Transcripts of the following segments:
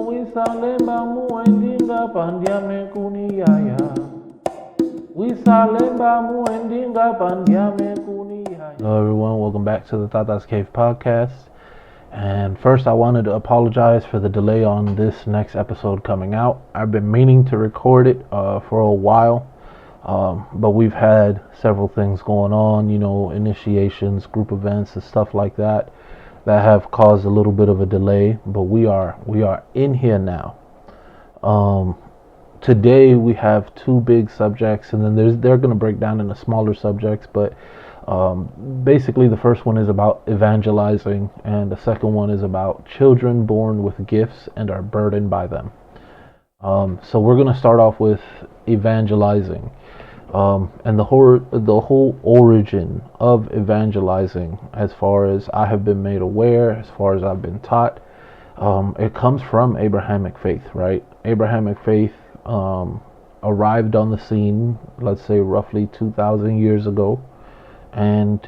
Wisalemba muendinga pandia mekuniyaya. Wisalemba muendinga pandia mekuniyaya. Hello everyone, welcome back to the Tatas Cave podcast. And first I wanted to apologize for the delay on this next episode coming out. I've been meaning to record it for a while. But we've had several things going on, initiations, group events, and stuff like that have caused a little bit of a delay. But we are in here now. Um, Today we have two big subjects, and then they're going to break down into smaller subjects. But basically, the first one is about evangelizing, and the second one is about children born with gifts and are burdened by them. So we're going to start off with evangelizing. And the whole origin of evangelizing, as far as I have been made aware, as far as I've been taught, it comes from Abrahamic faith, right? Abrahamic faith arrived on the scene, let's say roughly 2,000 years ago. And,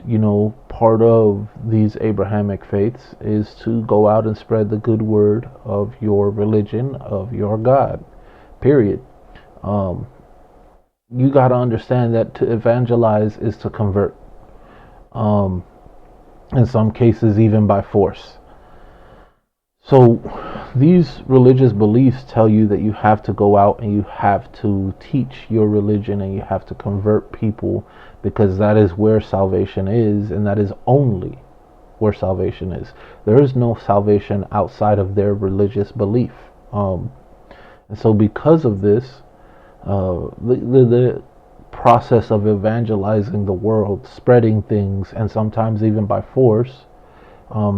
part of these Abrahamic faiths is to go out and spread the good word of your religion, of your God, period. You got to understand that to evangelize is to convert, in some cases even by force. So these religious beliefs tell you that you have to go out and you have to teach your religion and you have to convert people, because that is where salvation is, and that is only where salvation is. There is no salvation outside of their religious belief. And so because of this, the process of evangelizing the world, spreading things, and sometimes even by force,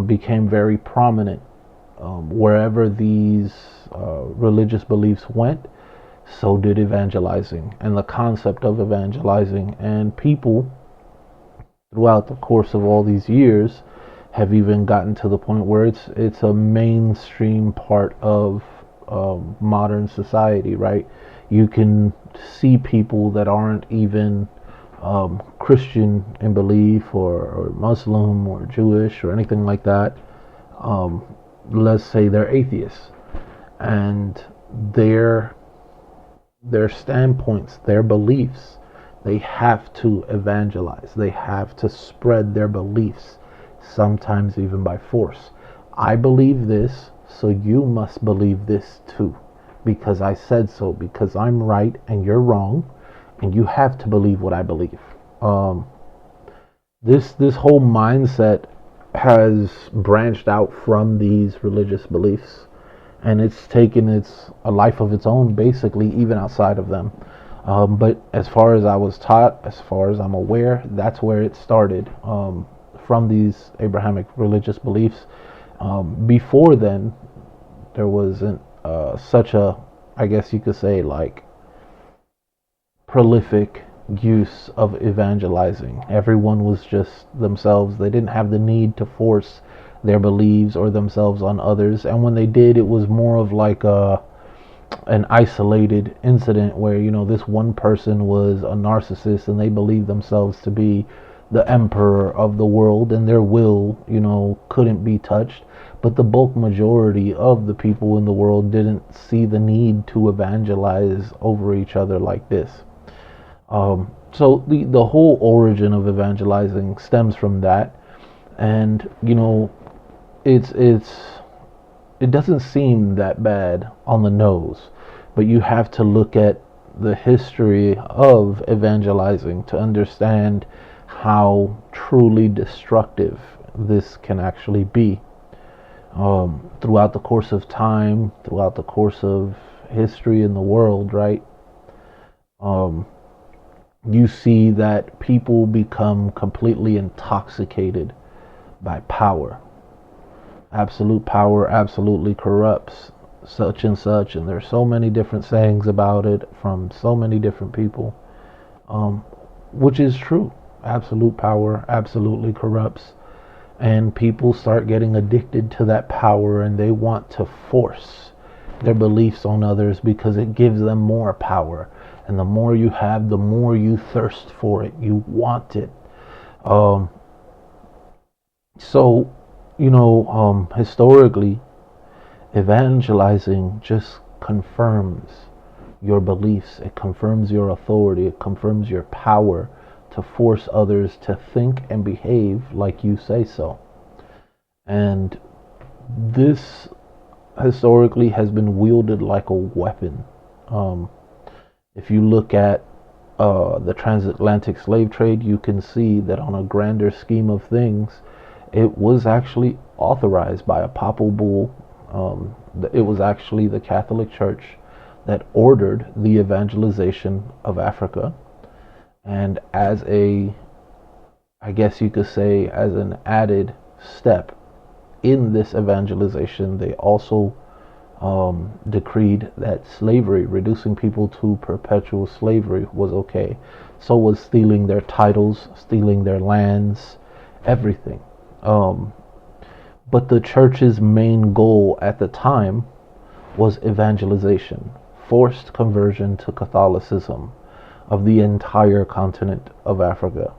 became very prominent. Wherever these religious beliefs went, so did evangelizing and the concept of evangelizing. And people, throughout the course of all these years, have even gotten to the point where it's a mainstream part of modern society, right? You can see people that aren't even Christian in belief, or Muslim or Jewish or anything like that. Let's say they're atheists, and their standpoints, their beliefs, they have to evangelize. They have to spread their beliefs, sometimes even by force. I believe this, so you must believe this too, because I said so, because I'm right and you're wrong, and you have to believe what I believe. This whole mindset has branched out from these religious beliefs, and it's taken a life of its own, basically, even outside of them. But as far as I was taught, as far as I'm aware, that's where it started, from these Abrahamic religious beliefs. Before then, there wasn't such a, I guess you could say, like, prolific use of evangelizing. Everyone was just themselves. They didn't have the need to force their beliefs or themselves on others. And when they did, it was more of like an isolated incident where, this one person was a narcissist and they believed themselves to be the emperor of the world, and their will, couldn't be touched. But the bulk majority of the people in the world didn't see the need to evangelize over each other like this. So the whole origin of evangelizing stems from that. And it doesn't seem that bad on the nose, but you have to look at the history of evangelizing to understand how truly destructive this can actually be. Throughout the course of time, throughout the course of history in the world, right? You see that people become completely intoxicated by power. Absolute power absolutely corrupts such and such, and there's so many different sayings about it from so many different people, which is true. Absolute power absolutely corrupts, and people start getting addicted to that power, and they want to force their beliefs on others because it gives them more power. And the more you have, the more you thirst for it. You want it. So, historically, Evangelizing just confirms your beliefs. It confirms your authority. It confirms your power to force others to think and behave like you say so. And this historically has been wielded like a weapon. Um, if you look at the transatlantic slave trade, you can see that on a grander scheme of things, it was actually authorized by a papal bull. It was actually the Catholic Church that ordered the evangelization of Africa. And as I guess you could say, as an added step in this evangelization, they also decreed that slavery, reducing people to perpetual slavery, was okay. So was stealing their titles, stealing their lands, everything. But the church's main goal at the time was evangelization, forced conversion to Catholicism of the entire continent of Africa.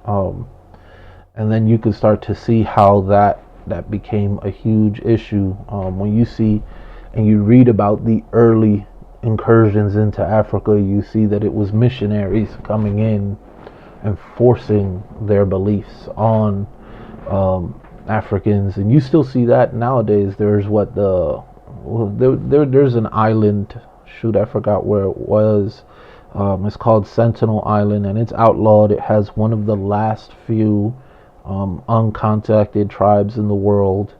And then you could start to see how that became a huge issue when you see and you read about the early incursions into Africa. You see that it was missionaries coming in and forcing their beliefs on Africans, and you still see that nowadays. There's there's an island. Shoot, I forgot where it was. It's called Sentinel Island, and it's outlawed. It has one of the last few uncontacted tribes in the world,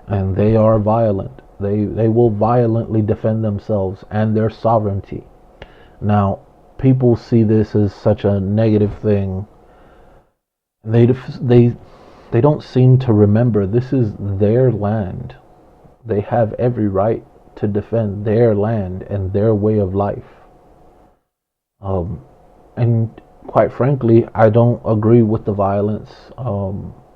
and they are violent. They will violently defend themselves and their sovereignty. Now, people see this as such a negative thing. They don't seem to remember this is their land. They have every right to defend their land and their way of life. And quite frankly, I don't agree with the violence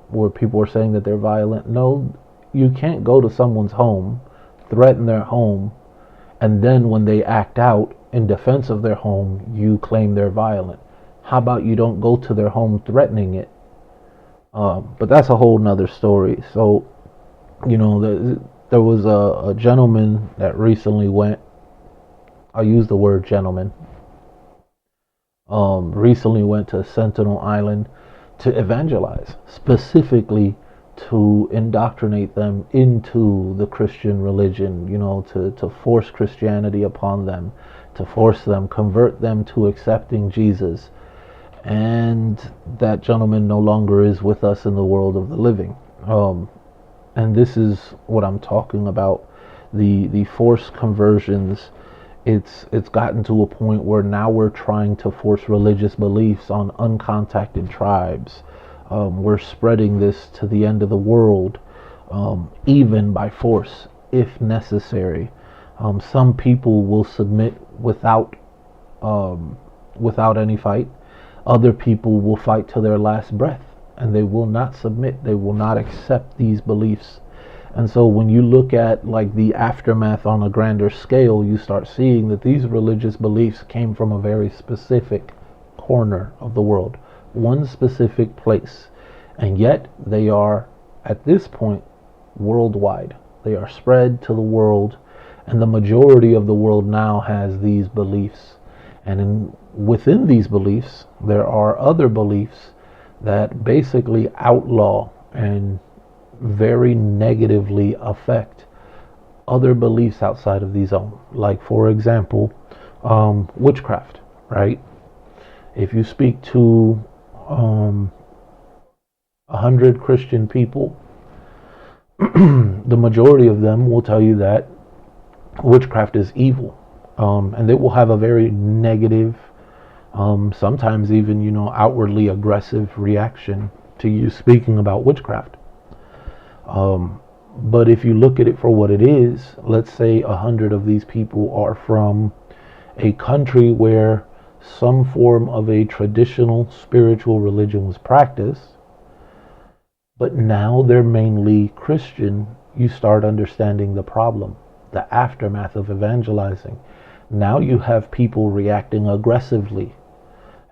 where people are saying that they're violent. No, you can't go to someone's home, threaten their home, and then when they act out in defense of their home, you claim they're violent. How about you don't go to their home threatening it? But that's a whole nother story. So, there was a gentleman that recently went, I'll use the word gentleman, recently went to Sentinel Island to evangelize, specifically to indoctrinate them into the Christian religion, to force Christianity upon them, to force them, convert them to accepting Jesus. And that gentleman no longer is with us in the world of the living. And this is what I'm talking about, the forced conversions. It's gotten to a point where now we're trying to force religious beliefs on uncontacted tribes. We're spreading this to the end of the world, even by force, if necessary. Some people will submit without any fight. Other people will fight to their last breath, and they will not submit. They will not accept these beliefs. And so when you look at like the aftermath on a grander scale, you start seeing that these religious beliefs came from a very specific corner of the world, one specific place. And yet they are, at this point, worldwide. They are spread to the world, and the majority of the world now has these beliefs. And within these beliefs, there are other beliefs that basically outlaw and very negatively affect other beliefs outside of these own. Like, for example, witchcraft, right? If you speak to 100 Christian people, the majority of them will tell you that witchcraft is evil. And they will have a very negative, sometimes even, outwardly aggressive reaction to you speaking about witchcraft. But if you look at it for what it is, let's say 100 of these people are from a country where some form of a traditional spiritual religion was practiced, but now they're mainly Christian. You start understanding the problem, the aftermath of evangelizing. Now you have people reacting aggressively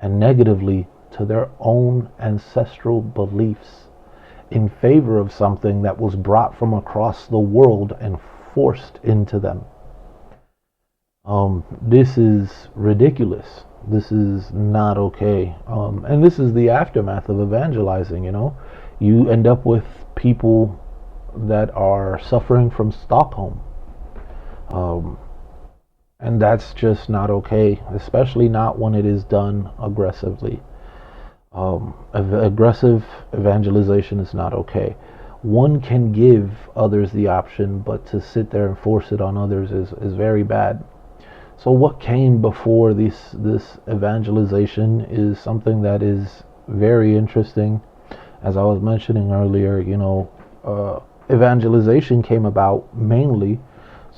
and negatively to their own ancestral beliefs in favor of something that was brought from across the world and forced into them. This is ridiculous. This is not okay. And this is the aftermath of evangelizing, you know. You end up with people that are suffering from Stockholm. And that's just not okay, especially not when it is done aggressively. Aggressive evangelization is not okay. One can give others the option, but to sit there and force it on others is very bad. So what came before this evangelization is something that is very interesting. As I was mentioning earlier, you know, evangelization came about mainly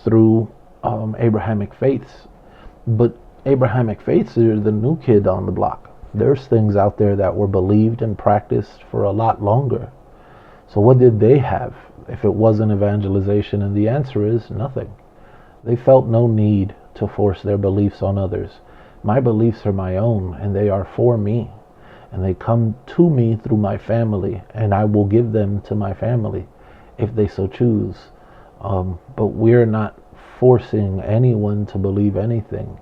through Abrahamic faiths. But Abrahamic faiths are the new kid on the block. There's things out there that were believed and practiced for a lot longer. So what did they have if it wasn't evangelization? And the answer is nothing. They felt no need to force their beliefs on others. My beliefs are my own, and they are for me. And they come to me through my family, and I will give them to my family if they so choose. But we're not forcing anyone to believe anything.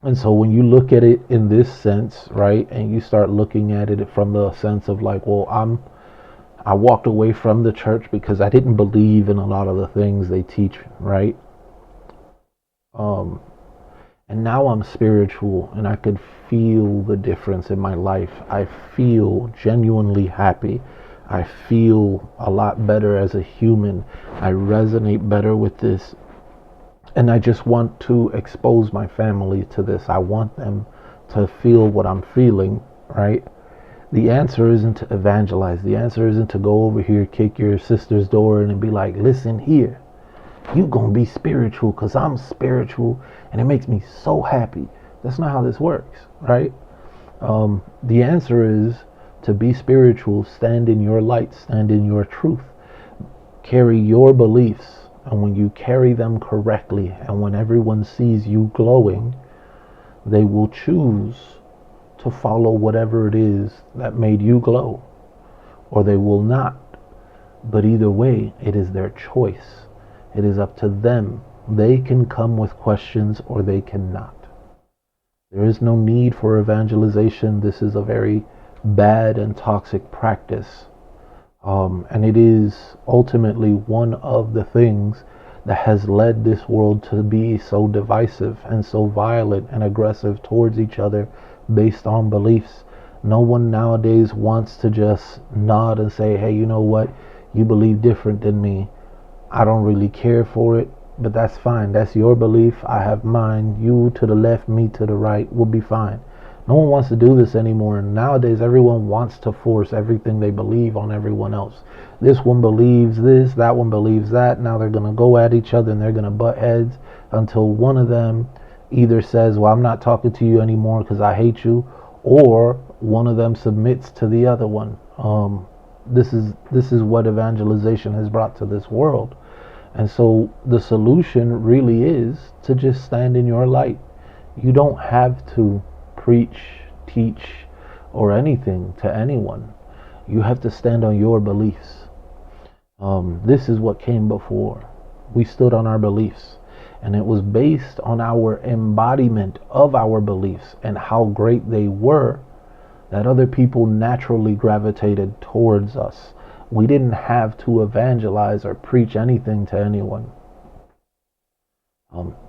And so when you look at it in this sense, right, and you start looking at it from the sense of like, well, I walked away from the church because I didn't believe in a lot of the things they teach, right? And now I'm spiritual and I could feel the difference in my life. I feel genuinely happy. I feel a lot better as a human. I resonate better with this. And I just want to expose my family to this. I want them to feel what I'm feeling, right? The answer isn't to evangelize. The answer isn't to go over here, kick your sister's door in and be like, listen here, you gonna be spiritual because I'm spiritual and it makes me so happy. That's not how this works, right? The answer is to be spiritual, stand in your light, stand in your truth, carry your beliefs. And when you carry them correctly, and when everyone sees you glowing, they will choose to follow whatever it is that made you glow, or they will not. But either way, it is their choice. It is up to them. They can come with questions or they cannot. There is no need for evangelization. This is a very bad and toxic practice. And it is ultimately one of the things that has led this world to be so divisive and so violent and aggressive towards each other based on beliefs. No one nowadays wants to just nod and say, hey, you know what? You believe different than me. I don't really care for it, but that's fine. That's your belief. I have mine. You to the left, me to the right. We'll be fine. No one wants to do this anymore. And nowadays, everyone wants to force everything they believe on everyone else. This one believes this, that one believes that. Now they're going to go at each other and they're going to butt heads until one of them either says, well, I'm not talking to you anymore because I hate you, or one of them submits to the other one. This is what evangelization has brought to this world. And so the solution really is to just stand in your light. You don't have to preach, teach, or anything to anyone. You have to stand on your beliefs. This is what came before. We stood on our beliefs, and it was based on our embodiment of our beliefs and how great they were that other people naturally gravitated towards us. We didn't have to evangelize or preach anything to anyone.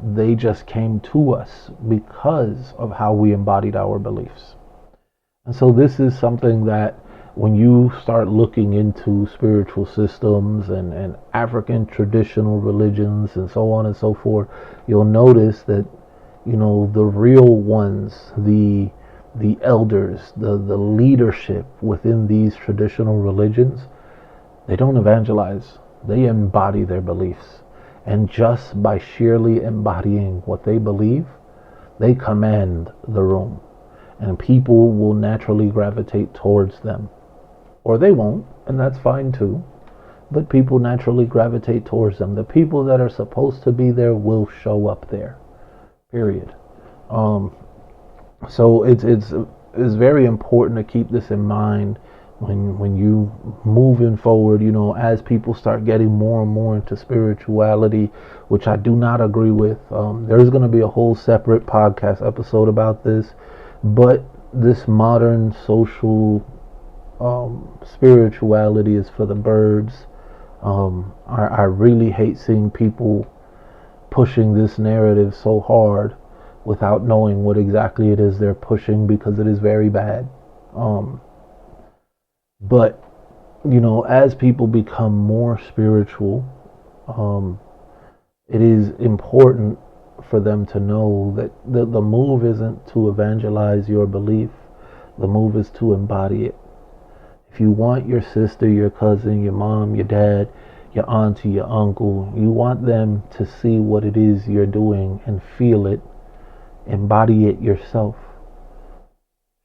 They just came to us because of how we embodied our beliefs. And so this is something that when you start looking into spiritual systems and African traditional religions and so on and so forth, you'll notice that, you know, the real ones, the elders, the leadership within these traditional religions, they don't evangelize. They embody their beliefs. And just by sheerly embodying what they believe, they command the room. And people will naturally gravitate towards them. Or they won't, and that's fine too. But people naturally gravitate towards them. The people that are supposed to be there will show up there. Period. So it's very important to keep this in mind when you moving forward, as people start getting more and more into spirituality, which I do not agree with. There's going to be a whole separate podcast episode about this, but this modern social spirituality is for the birds. I really hate seeing people pushing this narrative so hard without knowing what exactly it is they're pushing, because it is very bad. But as people become more spiritual, it is important for them to know that the move isn't to evangelize your belief. The move is to embody it. If you want your sister, your cousin, your mom, your dad, your auntie, your uncle, you want them to see what it is you're doing and feel it, embody it yourself.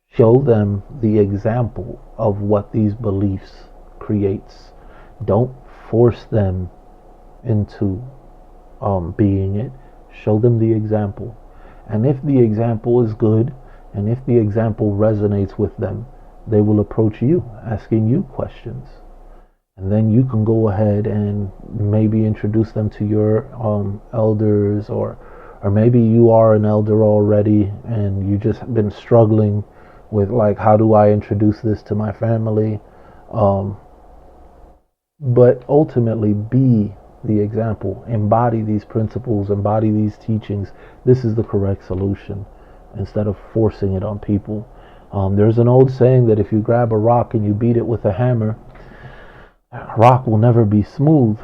Show them the example of what these beliefs creates. Don't force them into being it. Show them the example. And if the example is good, and if the example resonates with them, they will approach you, asking you questions. And then you can go ahead and maybe introduce them to your elders, or maybe you are an elder already and you just been struggling with, like, how do I introduce this to my family? But ultimately, be the example. Embody these principles, embody these teachings. This is the correct solution, instead of forcing it on people. There's an old saying that if you grab a rock and you beat it with a hammer, that rock will never be smooth.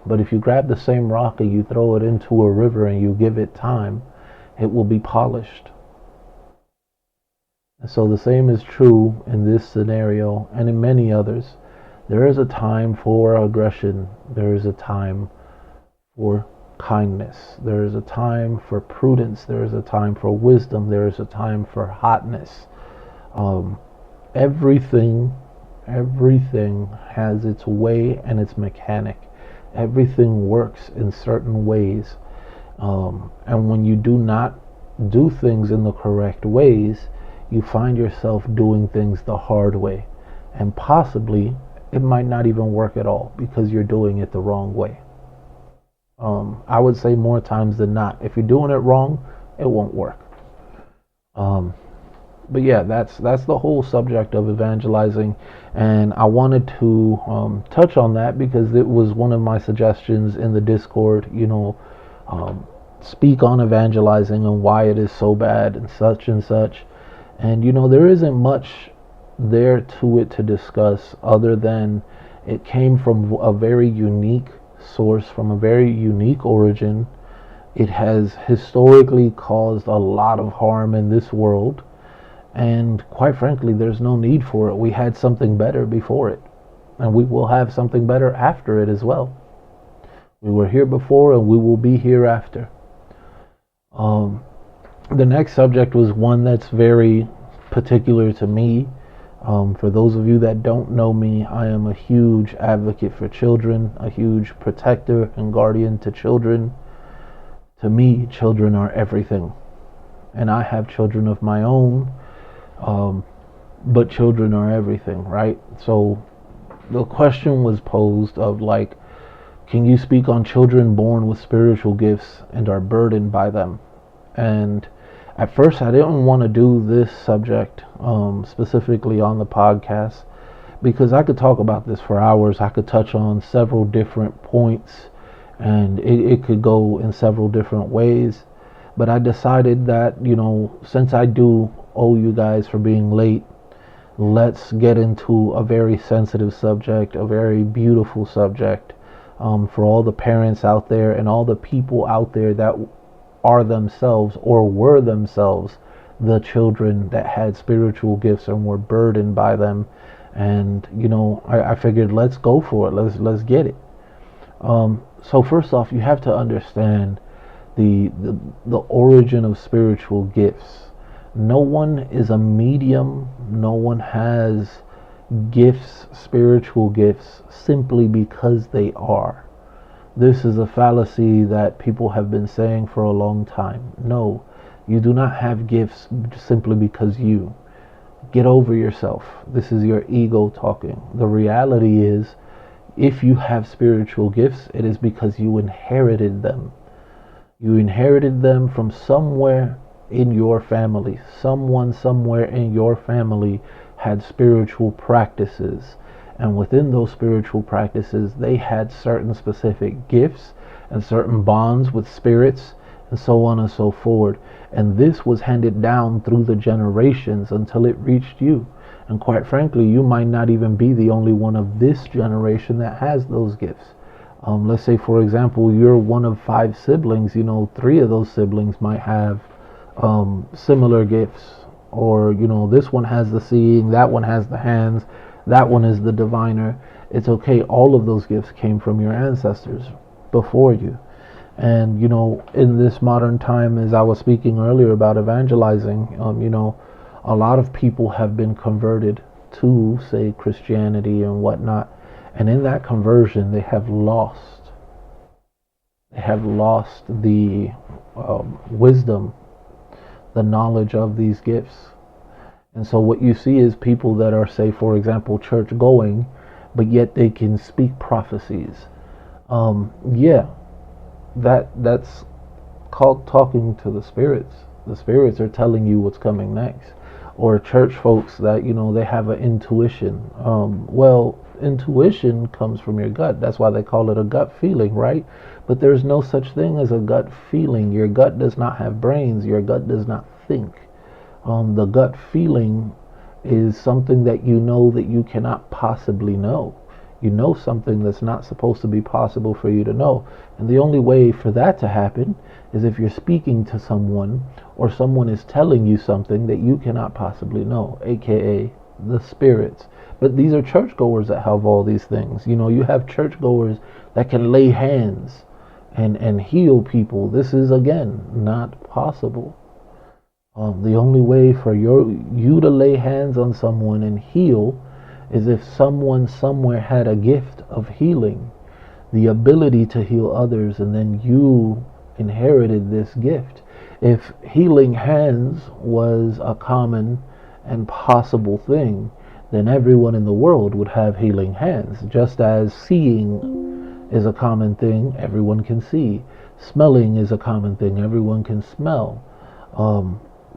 But if you grab the same rock and you throw it into a river and you give it time, it will be polished. And so the same is true in this scenario and in many others. There is a time for aggression. There is a time for kindness. There is a time for prudence. There is a time for wisdom. There is a time for hotness. Everything has its way and its mechanic. Everything works in certain ways. And when you do not do things in the correct ways, you find yourself doing things the hard way. And possibly it might not even work at all because you're doing it the wrong way. I would say more times than not, if you're doing it wrong, it won't work. But yeah, that's the whole subject of evangelizing, and I wanted to touch on that because it was one of my suggestions in the Discord. Speak on evangelizing and why it is so bad and such and such. And there isn't much there to it to discuss, other than it came from a very unique source, from a very unique origin. It has historically caused a lot of harm in this world, and quite frankly, there's no need for it. We had something better before it, and we will have something better after it as well. We were here before and we will be here after. The next subject was one that's very particular to me. For those of you that don't know me, I am a huge advocate for children, a huge protector and guardian to children. To me, children are everything. And I have children of my own, but children are everything, right? So the question was posed of, like, can you speak on children born with spiritual gifts and are burdened by them? And at first, I didn't want to do this subject specifically on the podcast, because I could talk about this for hours. I could touch on several different points, and it could go in several different ways. But I decided that, since I do owe you guys for being late, let's get into a very sensitive subject, a very beautiful subject, for all the parents out there and all the people out there that are themselves or were themselves the children that had spiritual gifts and were burdened by them. And I figured, let's go for it. Let's get it. So first off, you have to understand the origin of spiritual gifts. No one is a medium. No one has gifts, spiritual gifts, simply because they are. This is a fallacy that people have been saying for a long time. No, you do not have gifts simply because you. Get over yourself. This is your ego talking. The reality is, if you have spiritual gifts, it is because you inherited them. You inherited them from somewhere in your family. Someone somewhere in your family had spiritual practices. And within those spiritual practices, they had certain specific gifts and certain bonds with spirits and so on and so forth. And this was handed down through the generations until it reached you. And quite frankly, you might not even be the only one of this generation that has those gifts. Let's say, for example, you're one of 5 siblings. 3 of those siblings might have similar gifts. Or, this one has the seeing, that one has the hands, that one is the diviner. It's okay. All of those gifts came from your ancestors before you. And, in this modern time, as I was speaking earlier about evangelizing, a lot of people have been converted to, say, Christianity and whatnot. And in that conversion, they have lost the wisdom, the knowledge of these gifts. And so what you see is people that are, say, for example, church going, but yet they can speak prophecies. That's called talking to the spirits. The spirits are telling you what's coming next. Or church folks that, they have an intuition. Intuition comes from your gut. That's why they call it a gut feeling, right? But there's no such thing as a gut feeling. Your gut does not have brains. Your gut does not think. The gut feeling is something that you know that you cannot possibly know. You know something that's not supposed to be possible for you to know. And the only way for that to happen is if you're speaking to someone or someone is telling you something that you cannot possibly know, aka the spirits. But these are churchgoers that have all these things. You have churchgoers that can lay hands and heal people. This is, again, not possible. The only way for you to lay hands on someone and heal is if someone somewhere had a gift of healing, the ability to heal others, and then you inherited this gift. If healing hands was a common and possible thing, then everyone in the world would have healing hands. Just as seeing is a common thing, everyone can see. Smelling is a common thing, everyone can smell.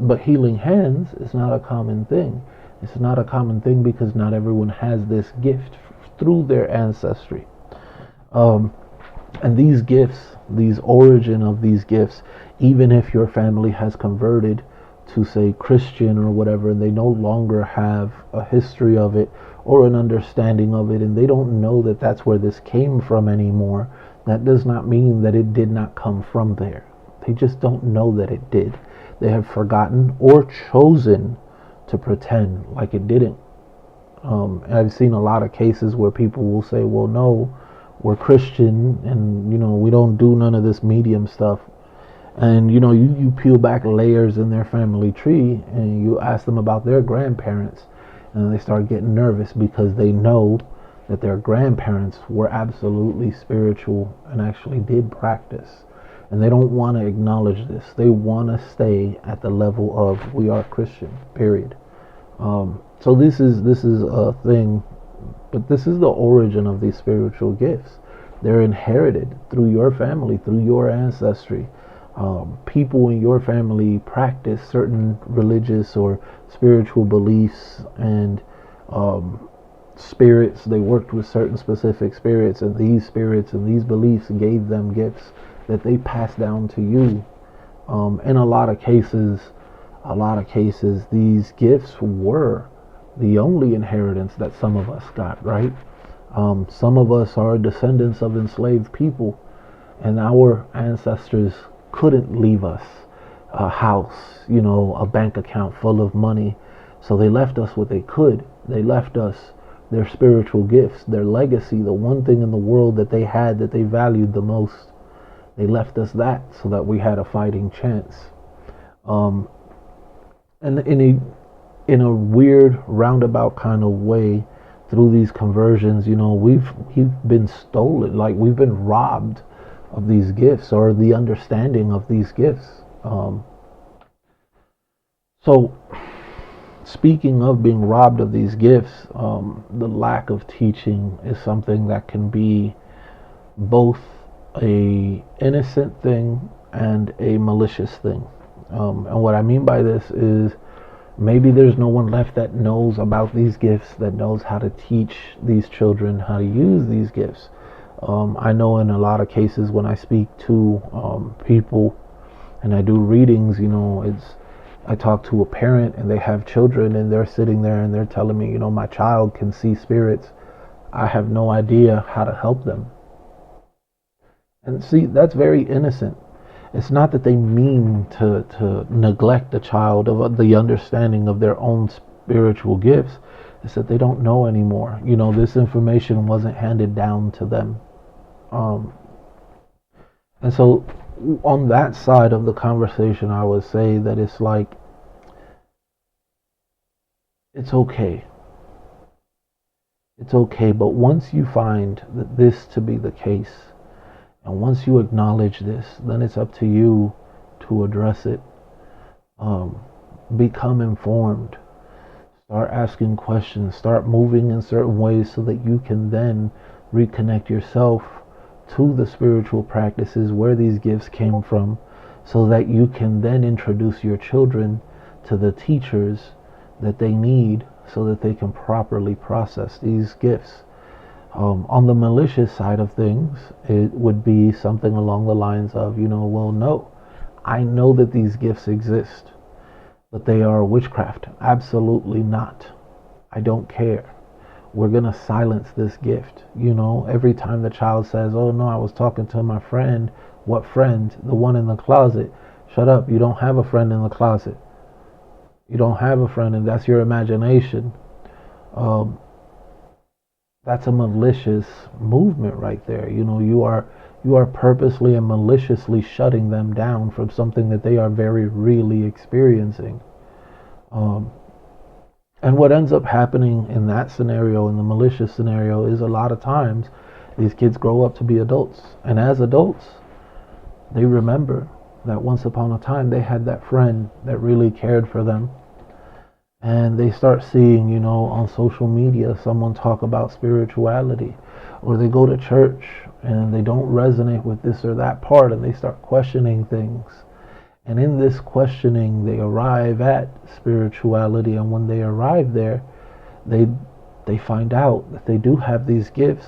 But healing hands is not a common thing. It's not a common thing because not everyone has this gift through their ancestry. And these gifts, these origin of these gifts, even if your family has converted to, say, Christian or whatever, and they no longer have a history of it or an understanding of it, and they don't know that that's where this came from anymore, that does not mean that it did not come from there. They just don't know that it did. They have forgotten or chosen to pretend like it didn't. I've seen a lot of cases where people will say, well, no, we're Christian and, we don't do none of this medium stuff. And, you peel back layers in their family tree and you ask them about their grandparents and they start getting nervous because they know that their grandparents were absolutely spiritual and actually did practice. And they don't want to acknowledge this. They want to stay at the level of we are Christian, period. So this is a thing, but this is the origin of these spiritual gifts. They're inherited through your family, through your ancestry. People in your family practice certain religious or spiritual beliefs and spirits. They worked with certain specific spirits, and these beliefs gave them gifts that they pass down to you. In a lot of cases, these gifts were the only inheritance that some of us got, right? Some of us are descendants of enslaved people, and our ancestors couldn't leave us a house, a bank account full of money. So they left us what they could. They left us their spiritual gifts, their legacy, the one thing in the world that they had that they valued the most. They left us that so that we had a fighting chance. And in a weird roundabout kind of way, through these conversions, we've been stolen, like we've been robbed of these gifts or the understanding of these gifts. So speaking of being robbed of these gifts, the lack of teaching is something that can be both a innocent thing and a malicious thing. And what I mean by this is maybe there's no one left that knows about these gifts, that knows how to teach these children how to use these gifts. I know in a lot of cases when I speak to people and I do readings, I talk to a parent and they have children and they're sitting there and they're telling me, my child can see spirits. I have no idea how to help them. And see, that's very innocent. It's not that they mean to neglect the child of the understanding of their own spiritual gifts. It's that they don't know anymore. This information wasn't handed down to them. And so on that side of the conversation, I would say that it's like, it's okay. It's okay. But once you find that this to be the case, and once you acknowledge this, then it's up to you to address it. Become informed. Start asking questions. Start moving in certain ways so that you can then reconnect yourself to the spiritual practices where these gifts came from, so that you can then introduce your children to the teachers that they need so that they can properly process these gifts. On the malicious side of things, it would be something along the lines of, well, no, I know that these gifts exist, but they are witchcraft. Absolutely not. I don't care. We're going to silence this gift. Every time the child says, oh no, I was talking to my friend. What friend? The one in the closet. Shut up. You don't have a friend in the closet. You don't have a friend, and that's your imagination. That's a malicious movement right there. You are purposely and maliciously shutting them down from something that they are very really experiencing. And what ends up happening in that scenario, in the malicious scenario, is a lot of times these kids grow up to be adults. And as adults, they remember that once upon a time they had that friend that really cared for them. And they start seeing, on social media, someone talk about spirituality. Or they go to church and they don't resonate with this or that part and they start questioning things. And in this questioning, they arrive at spirituality. And when they arrive there, they find out that they do have these gifts.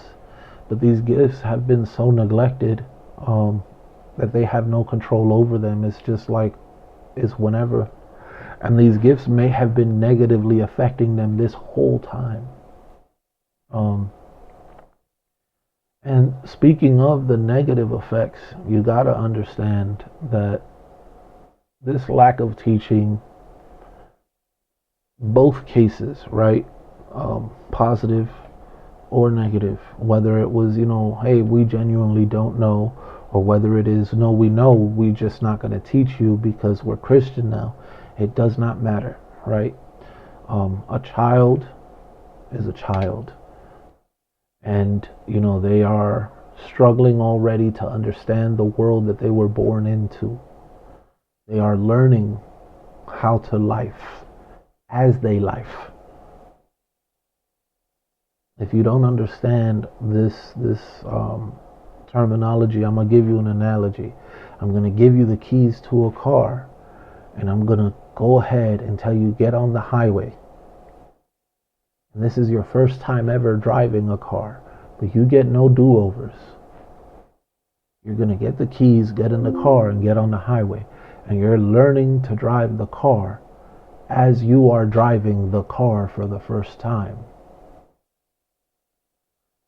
But these gifts have been so neglected that they have no control over them. It's just like, it's whenever. And these gifts may have been negatively affecting them this whole time. And speaking of the negative effects, you got to understand that this lack of teaching, both cases, right? Positive or negative, whether it was, hey, we genuinely don't know, or whether it is, no, we know, we just not going to teach you because we're Christian now. It does not matter, right? A child is a child. And, they are struggling already to understand the world that they were born into. They are learning how to life as they life. If you don't understand this terminology, I'm going to give you an analogy. I'm going to give you the keys to a car, and I'm going to go ahead and tell you, get on the highway. And this is your first time ever driving a car, but you get no do-overs. You're going to get the keys, get in the car, and get on the highway. And you're learning to drive the car as you are driving the car for the first time.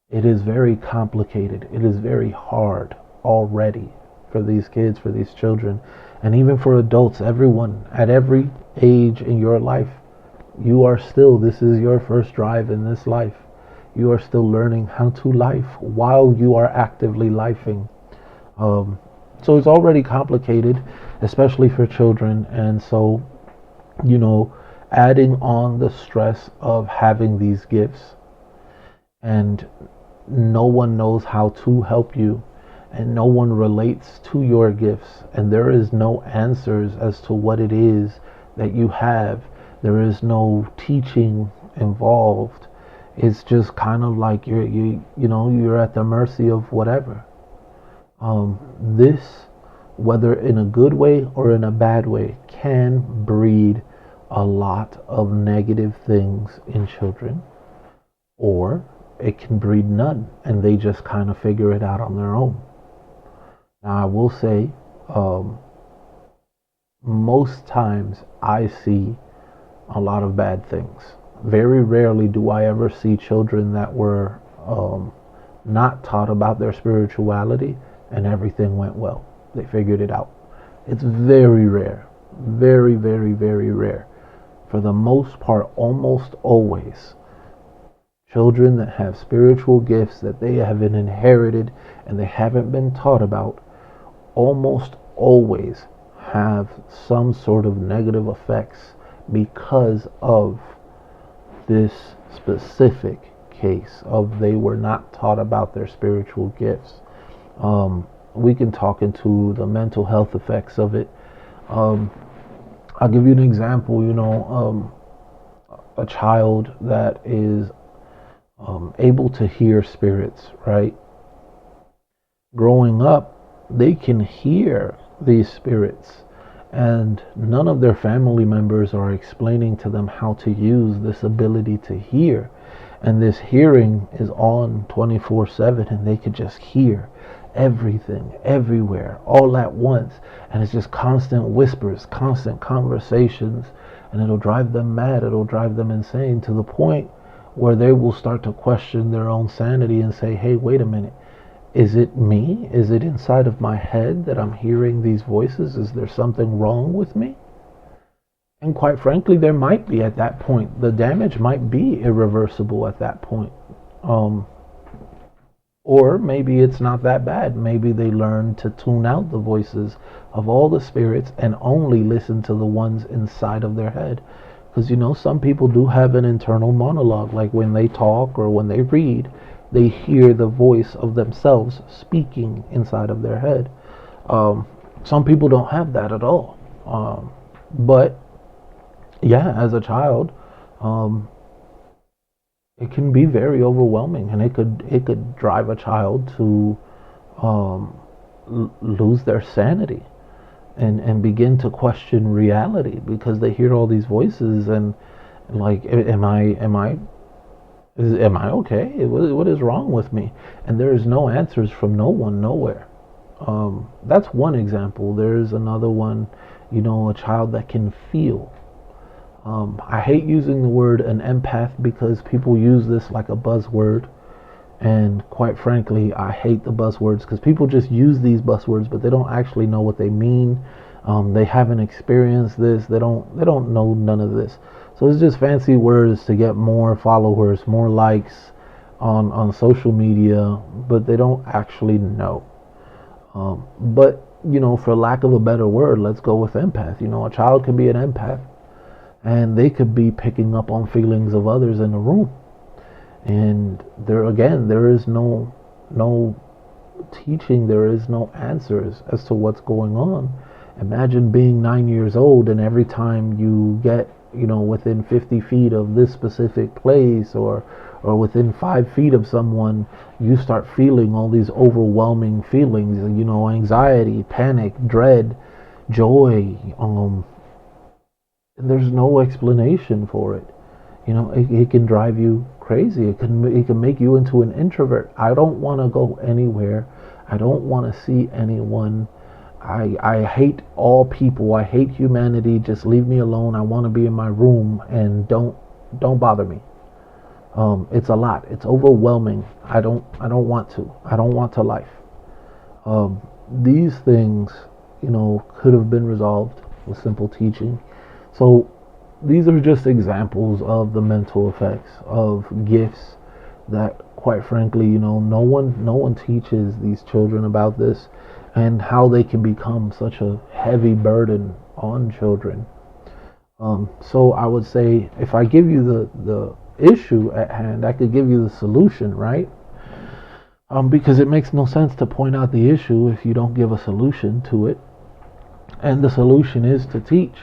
It is very complicated. It is very hard already for these kids, for these children, and even for adults, everyone, at every age in your life. This is your first drive in this life. You are still learning how to life while you are actively lifing. So it's already complicated, especially for children. And so, adding on the stress of having these gifts and no one knows how to help you and no one relates to your gifts and there is no answers as to what it is that you have, There is no teaching involved. It's just kind of like you're at the mercy of whatever. This, whether in a good way or in a bad way, can breed a lot of negative things in children, or it can breed none, and they just kind of figure it out on their own. Now, I will say, most times I see a lot of bad things. Very rarely do I ever see children that were not taught about their spirituality and everything went well. They figured it out. It's very rare. Very, very, very rare. For the most part, almost always, children that have spiritual gifts that they haven't inherited and they haven't been taught about, almost always have some sort of negative effects because of this specific case of they were not taught about their spiritual gifts. We can talk into the mental health effects of it. I'll give you an example. A child that is able to hear spirits, right? Growing up, they can hear these spirits, and none of their family members are explaining to them how to use this ability to hear. And this hearing is on 24/7, and they could just hear everything, everywhere, all at once. And it's just constant whispers, constant conversations, and it'll drive them mad. It'll drive them insane to the point where they will start to question their own sanity and say, hey, wait a minute. Is it me? Is it inside of my head that I'm hearing these voices? Is there something wrong with me? And quite frankly, there might be at that point. The damage might be irreversible at that point. Or maybe it's not that bad. Maybe they learn to tune out the voices of all the spirits and only listen to the ones inside of their head. Because, some people do have an internal monologue. Like when they talk or when they read, they hear the voice of themselves speaking inside of their head. Some people don't have that at all. But yeah, as a child, it can be very overwhelming, and it could drive a child to lose their sanity and begin to question reality because they hear all these voices and like, am I okay? What is wrong with me? And there is no answers from no one, nowhere. That's one example. There's another one, a child that can feel. I hate using the word an empath because people use this like a buzzword. And quite frankly, I hate the buzzwords because people just use these buzzwords, but they don't actually know what they mean. They haven't experienced this. They don't know none of this. So it's just fancy words to get more followers, more likes on social media, but they don't actually know. But, for lack of a better word, let's go with empath. A child could be an empath, and they could be picking up on feelings of others in the room. And there is no teaching, there is no answers as to what's going on. Imagine being 9 years old and every time you get, within 50 feet of this specific place or within 5 feet of someone, you start feeling all these overwhelming feelings, anxiety, panic, dread, joy. There's no explanation for it. It can drive you crazy. It can make you into an introvert. I don't want to go anywhere. I don't want to see anyone. I hate all people. I hate humanity. Just leave me alone. I want to be in my room and don't bother me. It's a lot. It's overwhelming. I don't want to. I don't want to life. These things, could have been resolved with simple teaching. So these are just examples of the mental effects of gifts that, quite frankly, no one teaches these children about this and how they can become such a heavy burden on children. So I would say, if I give you the issue at hand, I could give you the solution, right? Because it makes no sense to point out the issue if you don't give a solution to it. And the solution is to teach,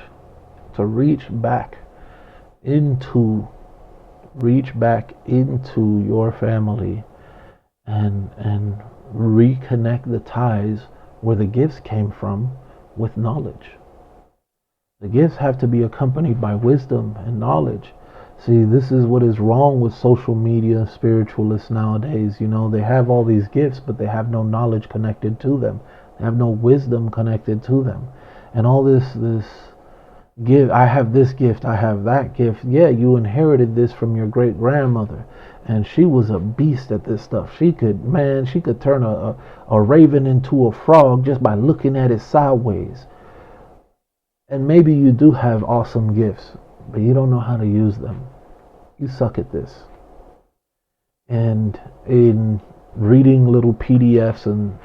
to reach back. into, reach back into your family and reconnect the ties where the gifts came from with knowledge. The gifts have to be accompanied by wisdom and knowledge. See, this is what is wrong with social media spiritualists nowadays. You know, they have all these gifts, but they have no knowledge connected to them. They have no wisdom connected to them. And all this give, I have this gift, I have that gift. Yeah, you inherited this from your great grandmother, and she was a beast at this stuff. She could, man, she could turn a raven into a frog just by looking at it sideways. And maybe you do have awesome gifts, but you don't know how to use them. You suck at this. And in reading little PDFs and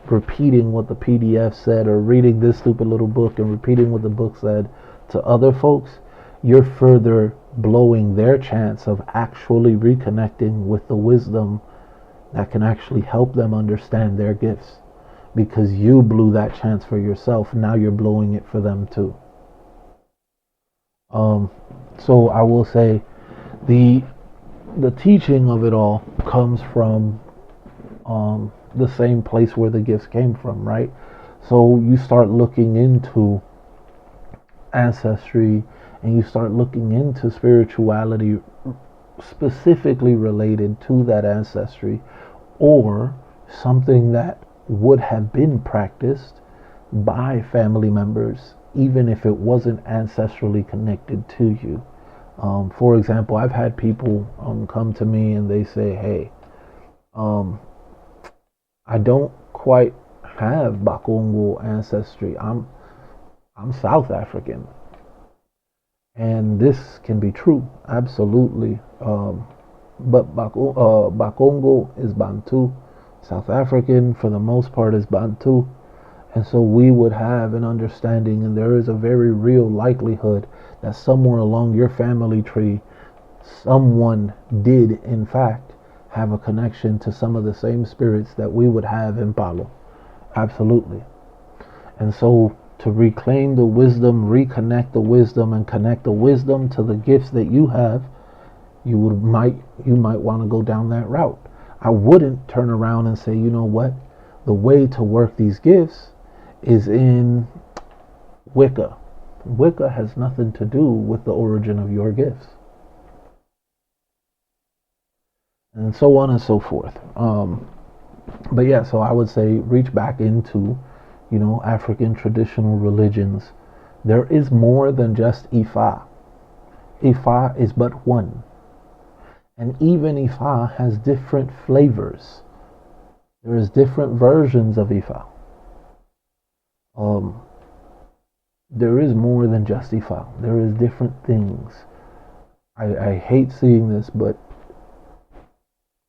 repeating what the PDF said, or reading this stupid little book and repeating what the book said to other folks, you're further blowing their chance of actually reconnecting with the wisdom that can actually help them understand their gifts, because you blew that chance for yourself. Now you're blowing it for them too. So I will say the teaching of it all comes from the same place where the gifts came from, right? So you start looking into ancestry and you start looking into spirituality specifically related to that ancestry, or something that would have been practiced by family members, even if it wasn't ancestrally connected to you. For example, I've had people come to me and they say, hey, I don't quite have Bakongo ancestry. I'm South African. And this can be true, absolutely. But Bakongo is Bantu. South African, for the most part, is Bantu. And so we would have an understanding, and there is a very real likelihood that somewhere along your family tree, someone did, in fact, have a connection to some of the same spirits that we would have in Palo. Absolutely. And so to reclaim the wisdom, reconnect the wisdom, and connect the wisdom to the gifts that you have, you might want to go down that route. I wouldn't turn around and say, you know what, the way to work these gifts is in Wicca. Wicca has nothing to do with the origin of your gifts, and so on and so forth. But yeah, so I would say reach back into, African traditional religions. There is more than just Ifa. Ifa is but one. And even Ifa has different flavors. There is different versions of Ifa. There is more than just Ifa. There is different things. I hate seeing this, but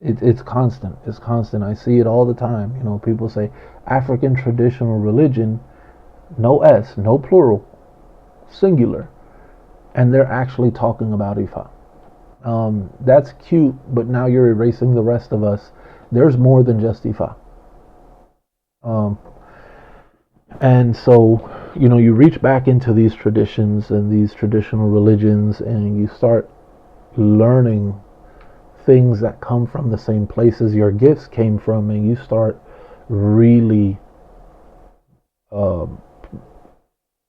it's constant. It's constant. I see it all the time. People say African traditional religion, no S, no plural, singular, and they're actually talking about Ifa. That's cute, but now you're erasing the rest of us. There's more than just Ifa. And so, you reach back into these traditions and these traditional religions, and you start learning things that come from the same places your gifts came from, and you start really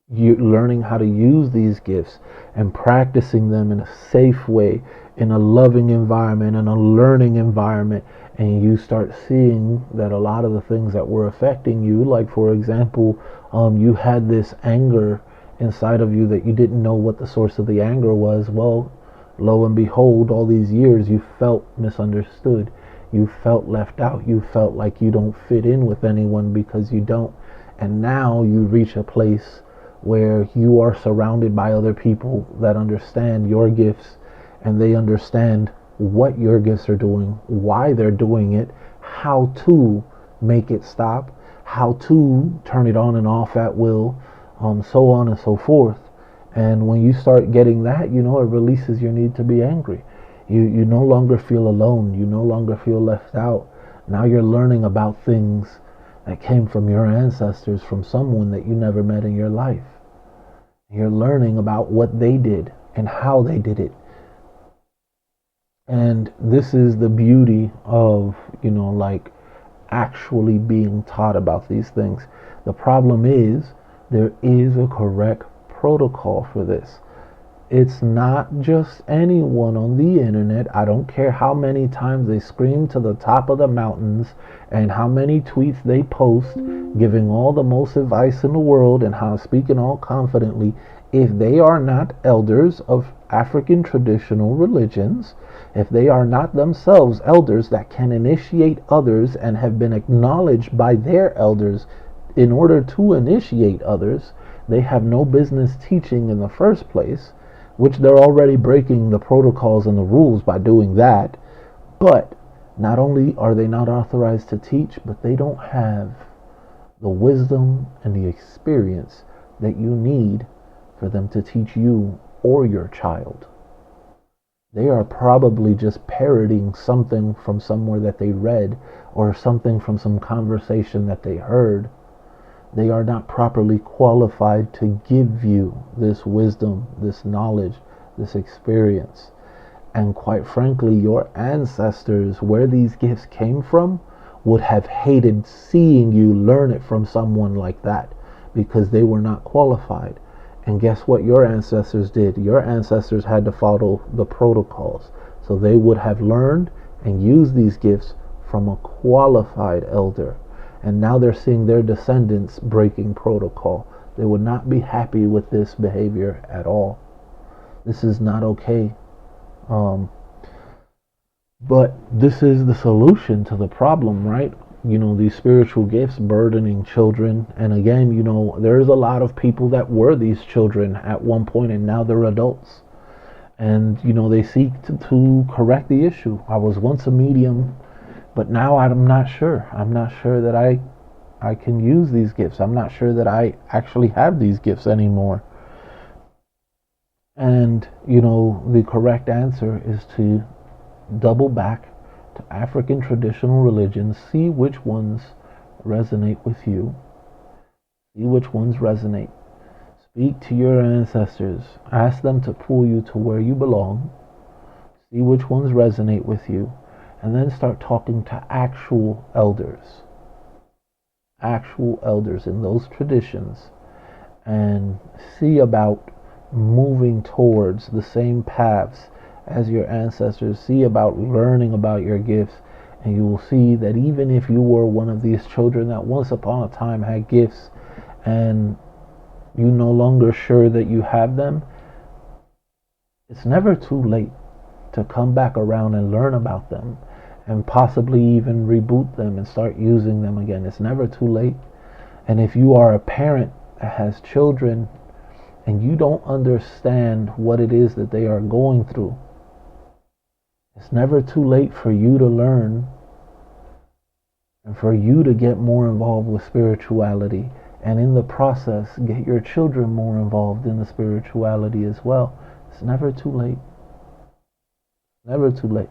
you learning how to use these gifts and practicing them in a safe way, in a loving environment, in a learning environment, and you start seeing that a lot of the things that were affecting you, like for example, you had this anger inside of you that you didn't know what the source of the anger was. Well, lo and behold, all these years you felt misunderstood, you felt left out, you felt like you don't fit in with anyone because you don't. And now you reach a place where you are surrounded by other people that understand your gifts, and they understand what your gifts are doing, why they're doing it, how to make it stop, how to turn it on and off at will, so on and so forth. And when you start getting that, it releases your need to be angry. You no longer feel alone. You no longer feel left out. Now you're learning about things that came from your ancestors, from someone that you never met in your life. You're learning about what they did and how they did it. And this is the beauty of, like actually being taught about these things. The problem is there is a correct protocol for this. It's not just anyone on the internet. I don't care how many times they scream to the top of the mountains and how many tweets they post giving all the most advice in the world and how speaking all confidently. If they are not elders of African traditional religions, if they are not themselves elders that can initiate others and have been acknowledged by their elders in order to initiate others, they have no business teaching in the first place, which they're already breaking the protocols and the rules by doing that. But not only are they not authorized to teach, but they don't have the wisdom and the experience that you need for them to teach you or your child. They are probably just parroting something from somewhere that they read or something from some conversation that they heard. They are not properly qualified to give you this wisdom, this knowledge, this experience. And quite frankly, your ancestors, where these gifts came from, would have hated seeing you learn it from someone like that because they were not qualified. And guess what your ancestors did? Your ancestors had to follow the protocols. So they would have learned and used these gifts from a qualified elder. And now they're seeing their descendants breaking protocol. They would not be happy with this behavior at all. This is not okay. But this is the solution to the problem, right? These spiritual gifts burdening children. And again, there's a lot of people that were these children at one point and now they're adults. And, they seek to correct the issue. I was once a medium, but now I'm not sure. I'm not sure that I can use these gifts. I'm not sure that I actually have these gifts anymore. And, the correct answer is to double back to African traditional religions, see which ones resonate with you, see which ones resonate. Speak to your ancestors, ask them to pull you to where you belong, see which ones resonate with you, and then start talking to actual elders in those traditions, and see about moving towards the same paths as your ancestors. See about learning about your gifts, and you will see that even if you were one of these children that once upon a time had gifts and you're no longer sure that you have them, it's never too late to come back around and learn about them and possibly even reboot them and start using them again. It's never too late. And if you are a parent that has children and you don't understand what it is that they are going through, it's never too late for you to learn and for you to get more involved with spirituality, and in the process get your children more involved in the spirituality as well. It's never too late. Never too late.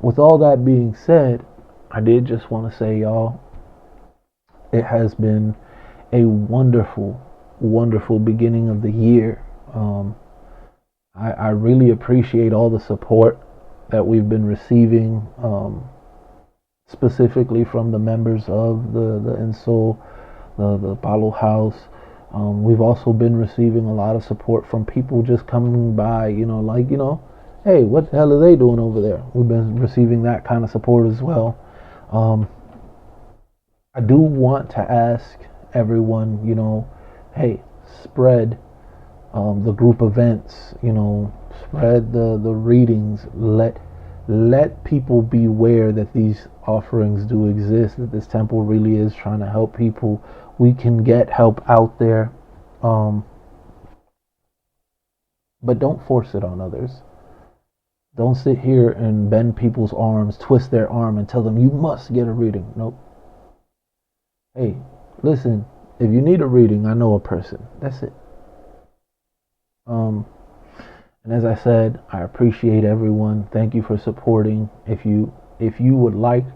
With all that being said, I did just want to say, y'all, it has been a wonderful, wonderful beginning of the year. I really appreciate all the support that we've been receiving, specifically from the members of the Insul, the Palo House. We've also been receiving a lot of support from people just coming by, hey, what the hell are they doing over there? We've been receiving that kind of support as well. I do want to ask everyone, hey, spread the group events, spread the readings. Let people beware that these offerings do exist, that this temple really is trying to help people. We can get help out there, but don't force it on others. Don't sit here and bend people's arms, twist their arm, and tell them you must get a reading. Nope. Hey, listen, if you need a reading, I know a person. That's it. And as I said, I appreciate everyone. Thank you for supporting. If you would like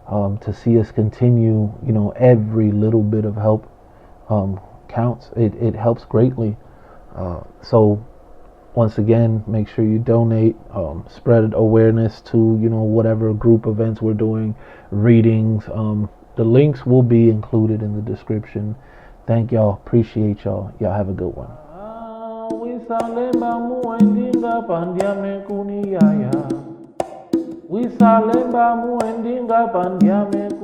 to see us continue, every little bit of help counts. It helps greatly. So once again, make sure you donate, spread awareness to whatever group events we're doing, readings. The links will be included in the description. Thank y'all. Appreciate y'all. Y'all have a good one. Wisalemba muendinga pandiame